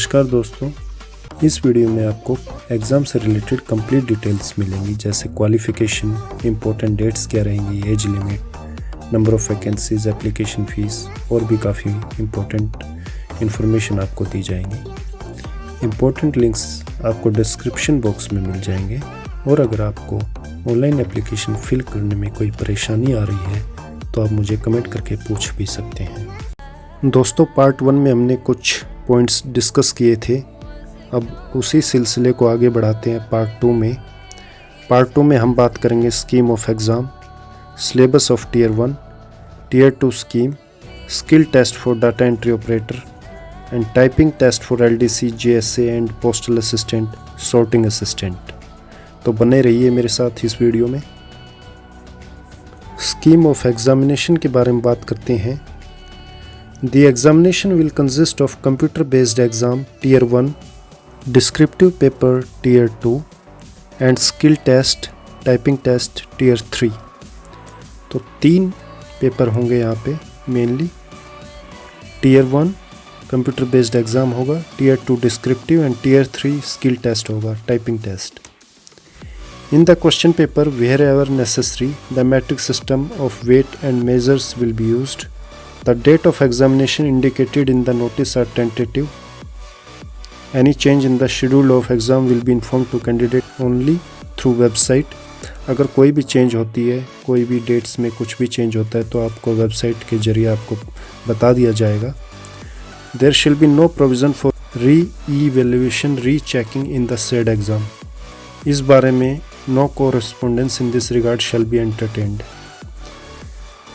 नमस्कार दोस्तों, इस वीडियो में आपको एग्ज़ाम से रिलेटेड कंप्लीट डिटेल्स मिलेंगी, जैसे क्वालिफ़िकेशन, इम्पोर्टेंट डेट्स क्या रहेंगी, age limit, number of vacancies, application fees और भी काफ़ी इम्पोर्टेंट इन्फॉर्मेशन आपको दी जाएंगी। इम्पोर्टेंट लिंक्स आपको डिस्क्रिप्शन बॉक्स में मिल जाएंगे और अगर आपको ऑनलाइन एप्लीकेशन फिल करने में कोई परेशानी आ रही है तो आप मुझे कमेंट करके पूछ भी सकते हैं। दोस्तों, पार्ट 1 में हमने कुछ पॉइंट्स डिस्कस किए थे। अब उसी सिलसिले को आगे बढ़ाते हैं पार्ट 2 में। पार्ट 2 में हम बात करेंगे scheme of exam, syllabus of tier 1, tier 2 scheme, skill test for data entry operator and typing test for LDC, JSA and postal assistant, sorting assistant. तो बने रहिए मेरे साथ इस वीडियो में। स्कीम ऑफ एग्जामिनेशन के बारे में बात करते हैं। The examination will consist of computer-based exam Tier 1, descriptive paper Tier 2 and skill test, typing test Tier 3। तो 3 पेपर होंगे यहाँ पे mainly. Tier 1 computer based exam होगा, Tier 2 descriptive and Tier 3 skill test होगा, typing test। In the question paper, wherever necessary, the metric system of weight and measures will be used. The date of examination indicated in the notice are tentative. Any change in the schedule of exam will be informed to candidate only through website. अगर कोई भी change होती है, कोई भी dates में कुछ भी चेंज होता है तो आपको वेबसाइट के जरिए आपको बता दिया जाएगा। There shall be no provision for re-evaluation, rechecking in the said exam. इस बारे में no correspondence in this regard shall be entertained.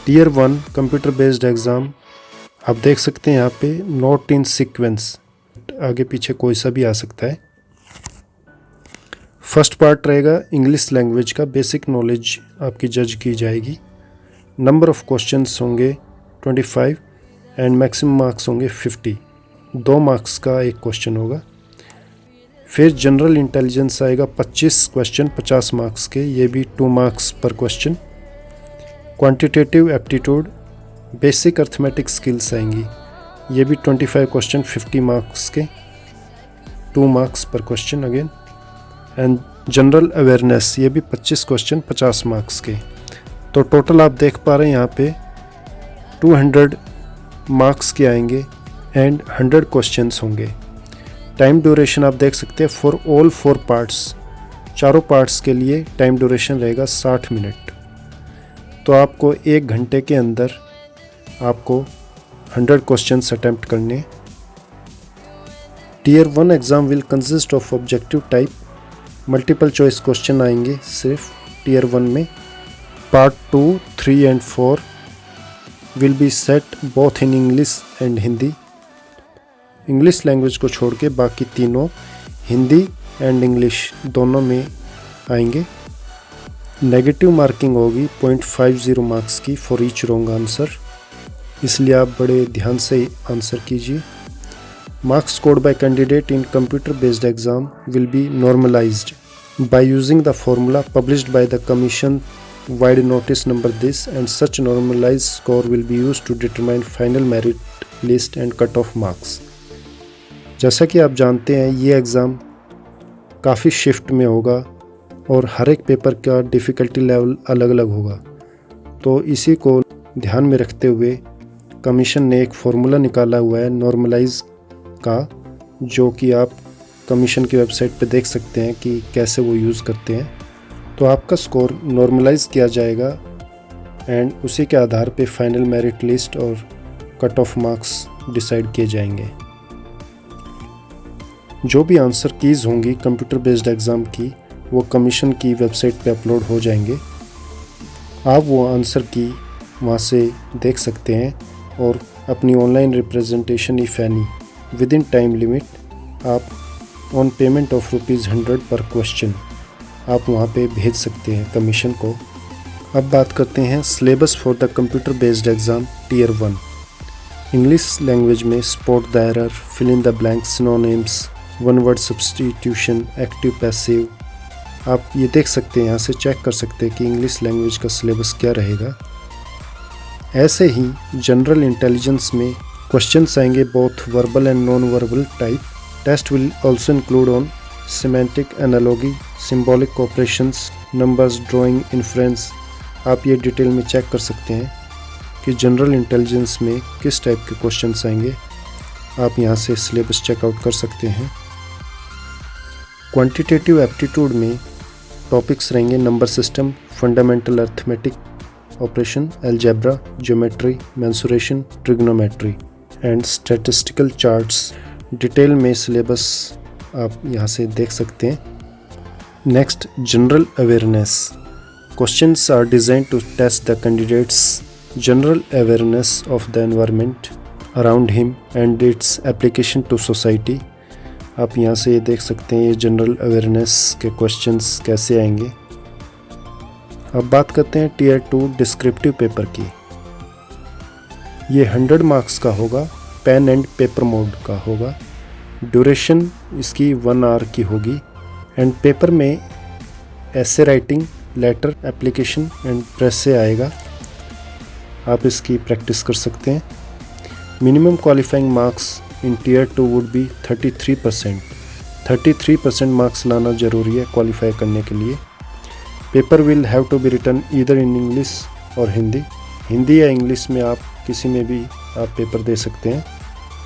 Tier 1 computer based exam आप देख सकते हैं यहाँ पे नोट इन सीक्वेंस, आगे पीछे कोई सा भी आ सकता है। फर्स्ट पार्ट रहेगा इंग्लिश लैंग्वेज का, बेसिक नॉलेज आपकी जज की जाएगी। नंबर ऑफ़ क्वेश्चंस होंगे 25 एंड मैक्सिमम मार्क्स होंगे 50। 2 मार्क्स का एक क्वेश्चन होगा। फिर जनरल इंटेलिजेंस आएगा 25 क्वेश्चन 50 मार्क्स के, ये भी 2 मार्क्स पर question. Quantitative aptitude, basic arithmetic skills आएंगी, ये भी 25 क्वेश्चन 50 मार्क्स के, 2 मार्क्स पर question again. And general awareness, ये भी 25 क्वेश्चन 50 मार्क्स के। तो टोटल आप देख पा रहे हैं यहाँ पे 200 मार्क्स के आएंगे एंड 100 क्वेश्चंस होंगे। टाइम ड्यूरेशन आप देख सकते हैं फॉर ऑल 4 पार्ट्स, चारों पार्ट्स के लिए टाइम ड्यूरेशन रहेगा 60 मिनट। तो आपको 1 घंटे के अंदर आपको 100 क्वेश्चंस अटेम्प्ट करने। Tier 1 exam will consist of objective type, multiple choice question आएंगे सिर्फ टीयर 1 में। Part 2, 3 and 4 will be set both in English and Hindi. English language को छोड़ के बाकी तीनों हिंदी एंड इंग्लिश दोनों में आएंगे। नेगेटिव मार्किंग होगी 0.50 मार्क्स की फॉर ईच रॉन्ग आंसर, इसलिए आप बड़े ध्यान से आंसर कीजिए। Marks scored by candidate in computer based exam will be normalized by using the formula published by the commission vide notice number this, and such normalized score will be used to determine final merit list and cut off marks. जैसा कि आप जानते हैं ये exam काफ़ी shift में होगा और हर एक पेपर का डिफ़िकल्टी लेवल अलग अलग होगा। तो इसी को ध्यान में रखते हुए कमीशन ने एक फ़ॉर्मूला निकाला हुआ है नॉर्मलाइज का, जो कि आप कमीशन की वेबसाइट पे देख सकते हैं कि कैसे वो यूज़ करते हैं। तो आपका स्कोर नॉर्मलाइज किया जाएगा एंड उसी के आधार पे फाइनल मेरिट लिस्ट और कट ऑफ मार्क्स डिसाइड किए जाएंगे। जो भी आंसर कीज़ होंगी कंप्यूटर बेस्ड एग्ज़ाम की, वो कमीशन की वेबसाइट पे अपलोड हो जाएंगे। आप वो आंसर की वहाँ से देख सकते हैं और अपनी online representation if any with in time limit आप ऑन पेमेंट ऑफ ₹100 पर क्वेश्चन आप वहाँ पे भेज सकते हैं कमीशन को। अब बात करते हैं syllabus for the computer based exam tier 1। English language में spot the error, fill in the blanks, synonyms, one word substitution, active passive. आप ये देख सकते हैं, यहाँ से चेक कर सकते हैं कि इंग्लिश लैंग्वेज का सिलेबस क्या रहेगा। ऐसे ही जनरल इंटेलिजेंस में क्वेश्चंस आएंगे both verbal and non verbal type. Test will also include on semantic analogy, symbolic operations, numbers, drawing, inference. आप ये डिटेल में चेक कर सकते हैं कि जनरल इंटेलिजेंस में किस टाइप के क्वेश्चंस आएंगे। आप यहाँ से सिलेबस चेकआउट कर सकते हैं। क्वांटिटेटिव एप्टीट्यूड में टॉपिक्स रहेंगे number system, fundamental arithmetic operation, algebra, geometry, mensuration, trigonometry and statistical charts. Detail में सिलेबस आप यहाँ से देख सकते हैं। Next, general awareness. Questions are design to test the candidates general awareness of the environment around him and its application to society. आप यहाँ से ये देख सकते हैं ये जनरल अवेयरनेस के क्वेश्चंस कैसे आएंगे। अब बात करते हैं टीयर 2 डिस्क्रिप्टिव पेपर की। ये 100 मार्क्स का होगा, पेन एंड पेपर मोड का होगा। ड्यूरेशन इसकी 1 आवर की होगी एंड पेपर में ऐसे writing, letter, application and press से आएगा। आप इसकी प्रैक्टिस कर सकते हैं। Minimum qualifying marks in tier 2 would be 33%। 33% marks लाना ज़रूरी है क्वालिफाई करने के लिए। Paper will have to be written either in English और हिंदी या इंग्लिश में आप किसी में भी आप पेपर दे सकते हैं।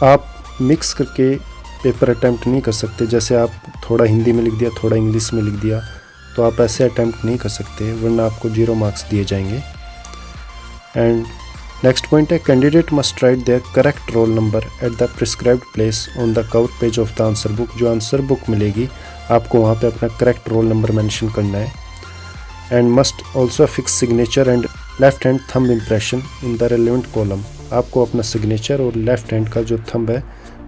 आप मिक्स करके पेपर अटैम्प्ट नहीं कर सकते, जैसे आप थोड़ा हिंदी में लिख दिया, थोड़ा इंग्लिश में लिख दिया, तो आप ऐसे अटैम्प्ट नहीं कर सकते, वरना आपको 0 मार्क्स दिए जाएंगे। एंड नेक्स्ट पॉइंट है, candidate must write their correct roll number at the prescribed place on the cover page of the answer book. जो आंसर बुक मिलेगी आपको वहाँ पे अपना करेक्ट रोल नंबर मेंशन करना है। And must also fix signature and left hand thumb impression in the relevant column. आपको अपना सिग्नेचर और लेफ्ट हैंड का जो थंब है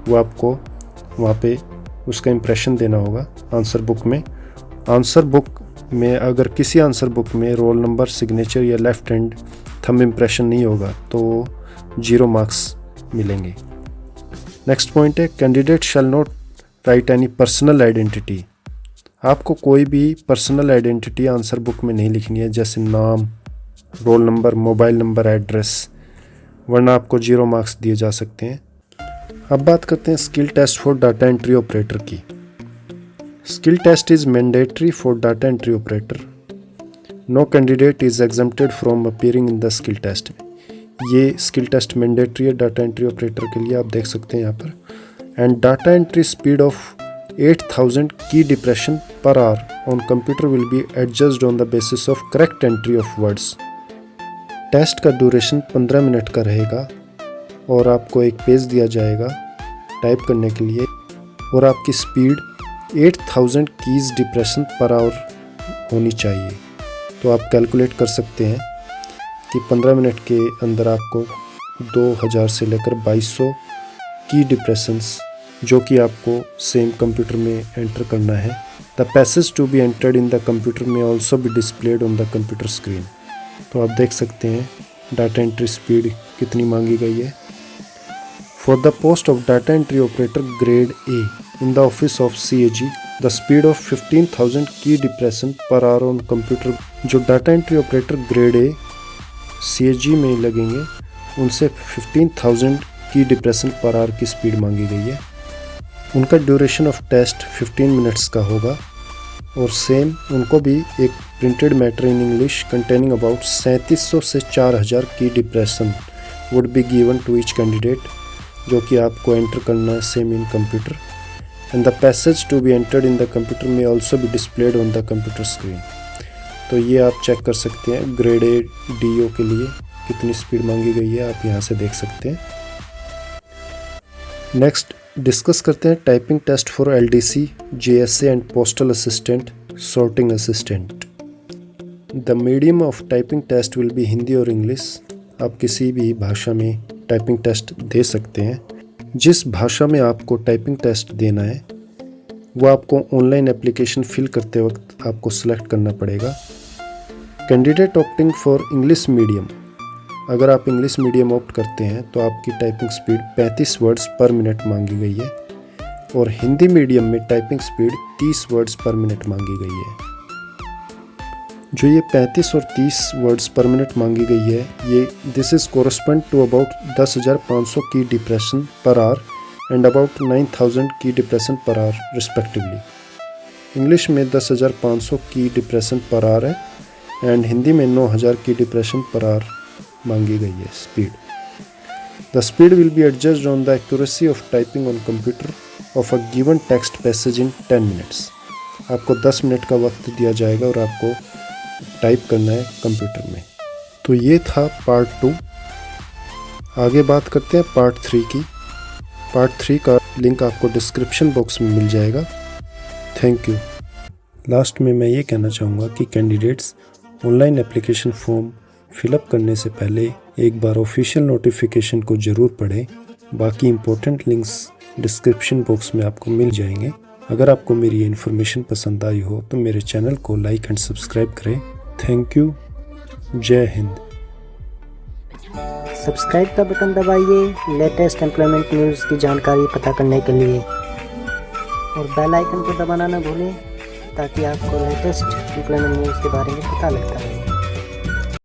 वो आपको वहाँ पे उसका इम्प्रेशन देना होगा आंसर बुक में। आंसर बुक में अगर किसी आंसर बुक में रोल नंबर, सिग्नेचर या लेफ्ट हैंड थंब इम्प्रेशन नहीं होगा तो 0 मार्क्स मिलेंगे। नेक्स्ट पॉइंट है, candidate shall not right any personal identity. आपको कोई भी पर्सनल आइडेंटिटी आंसर बुक में नहीं लिखनी है, जैसे नाम, roll number, mobile number, address, वरना आपको 0 मार्क्स दिए जा सकते हैं। अब बात करते हैं skill test for data entry operator की। Skill test is mandatory for data entry operator. No candidate is exempted from appearing in the skill test. ये स्किल टेस्ट मैंडेटरी है डाटा एंट्री ऑपरेटर के लिए, आप देख सकते हैं यहाँ पर। And data entry speed of 8000 key depression per hour on computer will be adjusted on the basis of correct entry of words. Test का ड्यूरेशन 15 मिनट का रहेगा और आपको एक पेज दिया जाएगा टाइप करने के लिए, और आपकी speed 8000 keys depression per our होनी चाहिए। तो आप कैलकुलेट कर सकते हैं कि 15 मिनट के अंदर आपको 2000 से लेकर 2200 की डिप्रेशंस जो कि आपको सेम कंप्यूटर में एंटर करना है। The passage to be entered in the computer में also be displayed on the computer screen. तो आप देख सकते हैं डाटा एंट्री स्पीड कितनी मांगी गई है। For the post of data entry operator grade A in the office of CAG the speed of 15,000 key depression per hour on computer. जो data entry operator grade A CAG में लगेंगे उनसे 15,000 key depression per our की speed मांगी गई है। उनका duration of test 15 minutes का होगा और सेम उनको भी एक printed matter in English containing about 3700 से 4000 key depression would be given to each candidate, जो कि आपको एंटर करना है same in computer. And the passage to be entered in the computer में also be displayed on the computer screen. तो ये आप चेक कर सकते हैं ग्रेड ए DO के लिए कितनी स्पीड मांगी गई है, आप यहाँ से देख सकते हैं। नेक्स्ट डिस्कस करते हैं typing test for LDC, JSA and postal assistant, sorting assistant. The medium of typing test will be Hindi और इंग्लिश। आप किसी भी भाषा में टाइपिंग टेस्ट दे सकते हैं। जिस भाषा में आपको टाइपिंग टेस्ट देना है वो आपको ऑनलाइन एप्लीकेशन फिल करते वक्त आपको सिलेक्ट करना पड़ेगा। Candidate opting for English medium, अगर आप इंग्लिश मीडियम ऑप्ट करते हैं तो आपकी टाइपिंग स्पीड 35 वर्ड्स पर मिनट मांगी गई है और हिंदी मीडियम में टाइपिंग स्पीड 30 वर्ड्स पर मिनट मांगी गई है। जो ये 35 और 30 वर्ड्स पर मिनट मांगी गई है, ये this is correspond to about 10,500 key depression per hour and about 9000 key depression per hour respectively. English में 10,500 की डिप्रेशन पर आवर है एंड हिंदी में 9,000 की डिप्रेशन पर आवर मांगी गई है speed. The speed will be adjusted on the accuracy of typing on computer of a given text passage in 10 minutes. आपको 10 minute का वक्त दिया जाएगा और आपको टाइप करना है कंप्यूटर में. तो ये था पार्ट 2. आगे बात करते हैं पार्ट 3 की. पार्ट 3 का लिंक आपको डिस्क्रिप्शन बॉक्स में मिल जाएगा. Thank you. लास्ट में मैं ये कहना चाहूँगा कि candidates online application form fill up करने से पहले एक बार ऑफिशियल नोटिफिकेशन को ज़रूर पढ़ें. बाकी इंपॉर्टेंट लिंक्स डिस्क्रिप्शन बॉक्स में आपको मिल जाएंगे. अगर आपको मेरी ये इन्फॉर्मेशन पसंद आई हो तो मेरे चैनल को लाइक एंड सब्सक्राइब करें. Thank you. जय हिंद. सब्सक्राइब का बटन दबाइए लेटेस्ट एम्प्लॉयमेंट न्यूज़ की जानकारी पता करने के लिए और बेल आइकन को दबाना ना भूलें ताकि आपको लेटेस्ट एम्प्लॉयमेंट न्यूज़ के बारे में पता लगता रहे.